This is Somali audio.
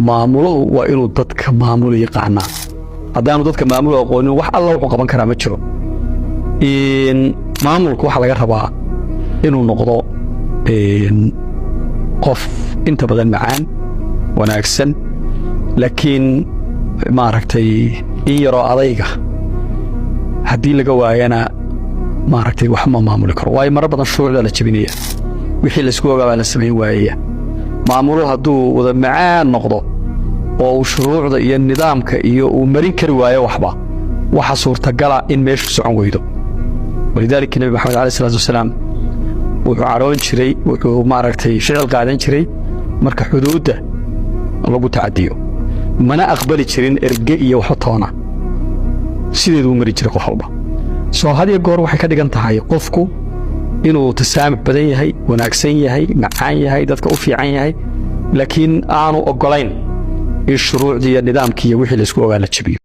maamulo waa inuu dadka maamulo yaqaana haddaanu dadka maamulo aqoonin wax alla wuxuu qaban karaa ma jiro maamulku waxa laga rabaa inuu noqdo qof inta badan macaan wanaagsan laakiin maaragtay in yaroo adayga haddii laga waayana maaragtay wax ma maamuli karo waayo marar badan shuruucda la jabinaya wixii la isku ogaa la sameyn waayaya maamulo hadduu wada macaan noqdo oo uu shuruucda iyo nidaamka iyo uu marin kari waayo waxba waxa suurtagala in meeshu socon weydo ولذلك النبي محمد عليه الصلاة والسلام وعرون شري ومعركتي شعل قاعدين شري مركح حدوده الله تعديه mana aqbali jirin erge iyo waxtoona sideedu mari jiray qof walba soo hadiya goor waxay ka dhigan tahay qofku inuu tasaamix badan yahay wanaagsan yahay macaan yahay dadka u fiican yahay laakiin aanu ogolayn in shuruucdiya nidaamkiya wixii la isku ogaa la jabiyo